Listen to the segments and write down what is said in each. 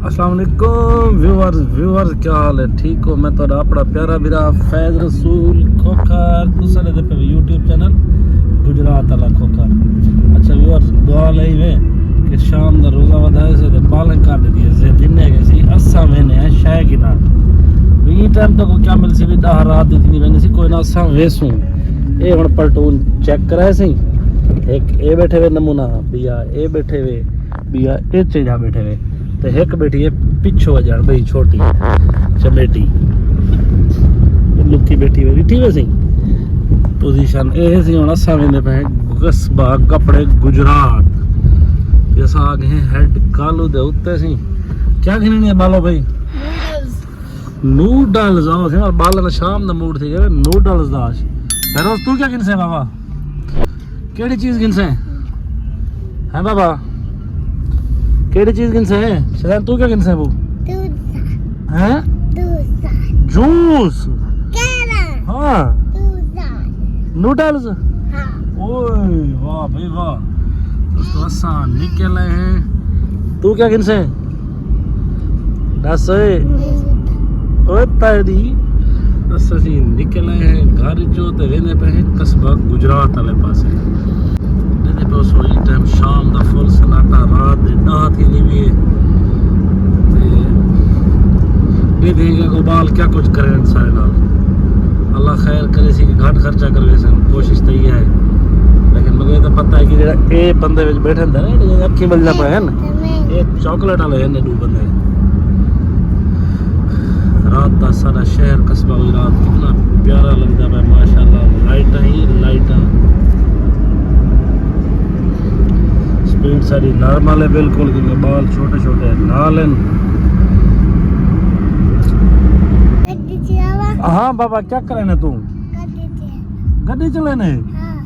अस्सलाम वालेकुम व्यूअर्स क्या हाल है? ठीक हो? मैं तो अपना प्यारा बिरा फैज रसूल खोखर तुसा दे पे यूट्यूब चैनल गुजरात वाला खोखर। अच्छा व्यूअर्स दुआ लई वे कि शाम दा रोज़ा वधाए से ते पालन काट दिए से दिन है कि सी अस्सा महीने है शय की ना ई टाइम तो क्या मिल सी भी 10 रात दी थी वैसे कोई ना अस्सा वेसू ए हुन पलटून चेक कराए सी एक ए बैठे वे नमूना बिया ए बैठे वे बिया ए चेजा बैठे वे तो एक बैठी है पिछो अजण बई छोटी चमेटी लुकी बैठी हुई ठीक है सी पोजीशन ए सी होना सामने पे कस्बा कपड़े गुजरात जैसा आगे हैं हेड कालू दे उत्ते सी क्या गिननी है बालो भाई नूडल्स आओ थे और बाल ना शाम दा मूड थी नूडल्स दाश फिरोज तू क्या गिनसे बाबा केड़ी चीज गिनसे है बाबा केड़ी चीज गिनसे है शरण तू क्या गिनसे वो हैं जूस हाँ नूडल्स ओए वाह भाई वाह दोस्तों आसान निकले हैं तू क्या गिनसे दस ओए तारी दस असी निकले हैं घर जो ते वेंदे पे हैं कस्बा गुजरात वाले पासे दे पे सो ई टाइम शाम दा फुल सन्नाटा रात दे ना थी नहीं भी ते देगा को बाल क्या कुछ करें सारे नाल अल्लाह खैर करे सी कि घाट खर्चा करवे सन कोशिश तो ही है लेकिन मुझे तो पता है कि जेड़ा ए बंदे विच बैठे हुंदे ना जेड़ा अखी मिलना पे हैं ये चॉकलेट वाले हैं दो बंदे रात का सारा शहर कस्बा गुजरात कितना प्यारा लगता है माशाल्लाह लाइटा ही लाइटा स्पीड सारी नॉर्मल है बिल्कुल क्योंकि बाल छोटे छोटे नाल हैं। हाँ बाबा क्या करे ना तू गड्डी चले ने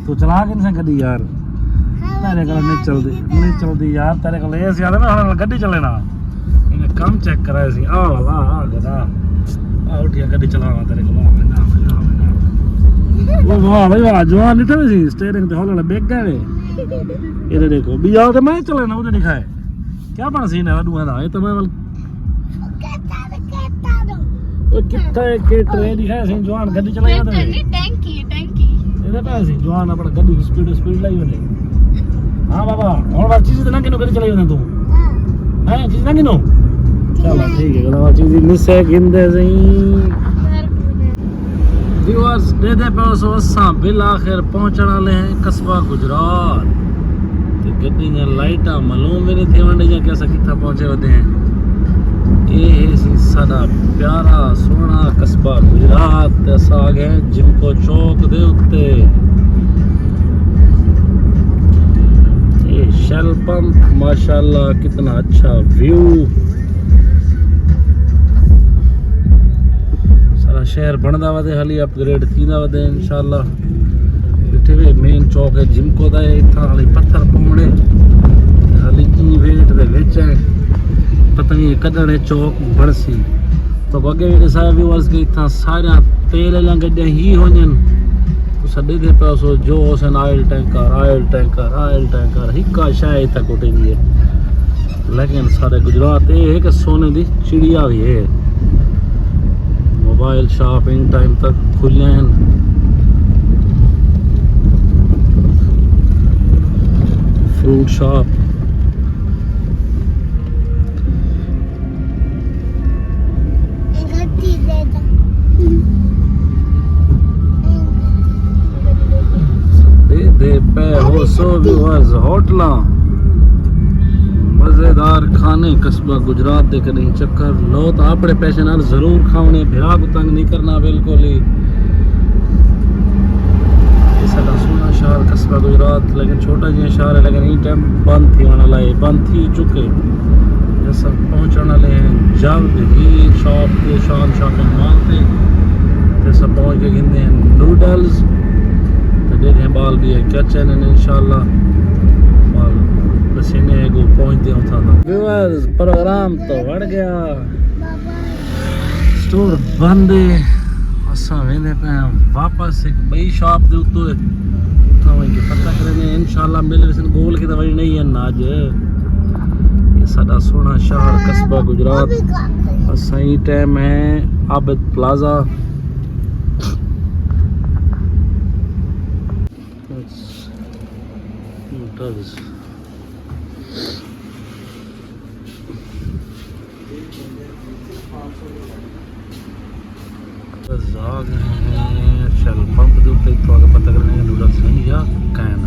तू चला के नहीं गड्डी यार तेरे को नहीं चलती यार तेरे को ले ज्यादा ना गड्डी चले ना इन्हें कम चेक कराए सी आ वाला आ गदा आ उठिया गड्डी चलावा तेरे को वो वाह भाई वाह जवान निठे सी स्टीयरिंग ते हौला बैग गए ये देखो बिया तो मैं चले ना उधर दिखाए क्या बन सीन है दुआ दा ये तो मैं ओ कितना के ट्रेन दिखाए सी जवान गड्डी चलाई जाते टैंकी ਇਹਦੇ ਪੈ ਸੀ ਜਵਾਨ ਆਪਣਾ ਗੱਡੀ ਸਪੀਡ ਲਾਈ ਉਹਨੇ ਹਾਂ ਬਾਬਾ ਹੁਣ ਵਾਰ ਚੀਜ਼ ਨਾ ਕਿਨੂੰ ਗੱਡੀ ਚਲਾਈ ਉਹਨੇ ਤੂੰ ਹੈ ਚੀਜ਼ ਨਾ ਕਿਨੂੰ ਚਲੋ ਠੀਕ ਹੈ ਗਲਾ ਚੀਜ਼ ਨਿਸੇ ਗਿੰਦੇ ਸਹੀ व्यूअर्स दे पे सो असां बिल आखिर पहुंचण वाले हैं कस्बा गुजरात ते गड्डी ने लाइटा मालूम भी नहीं थी वंडे जा के असां किथा पहुंचे वदे हैं ये सी साडा प्यारा सोना कस्बा गुजरात ते असां आ गए जिमको चौक दे उत्ते ये शेल पंप माशाल्लाह कितना अच्छा व्यू शहर बनदा वधे हाली अपग्रेड थींदा वधे इंशाल्लाह इथे वे मेन चौक है जिमको दा इथा हाली पत्थर पौने हाली की वेट दे विच है पता नहीं कदणे चौक बनसी तो अगे भी साहब व्यूअर्स के इथा सारा तेल ला गड्डियां ही होजन तो सदे दे पे सो जो सन ऑयल टैंकर हिका शाय तक उठेंदी है लेकिन सारे गुजरात ये है कि सोने दी चिड़िया भी है मोबाइल शॉप इन टाइम तक खुले हैं फ्रूट शॉप दे पे हो सो व्यूअर्स होटला मजेदार खाने कस्बा गुजरात दे कहीं चक्कर लो तो अपने पैसे नाल जरूर खाने भिरा को तंग नहीं करना बिल्कुल ही साडा सोना शहर कस्बा गुजरात लेकिन छोटा जी शहर है लेकिन ई टाइम बंद थी वाला है बंद थी चुके जैसा पहुंचने वाले हैं जल्द ही शॉप के शॉपिंग मॉल पे जैसा पहुंच के गिनते हैं नूडल्स तो देखें बाल भी है क्या चैनल इंशाल्लाह बाल पसीने को पहुंचते होता था व्यूअर्स प्रोग्राम तो बढ़ गया स्टोर बंद है असा वेंदे पे वापस एक बई शॉप दे उत्ते उठा वही के पता करेंगे इंशाल्लाह मिले सन गोल की दवाई नहीं है ना आज साडा सोहना शहर कस्बा गुजरात। सही टाइम है आबिद प्लाजा। शेल पंप के उत्ते तो आगे पता करने नूडल्स हैं या कैन।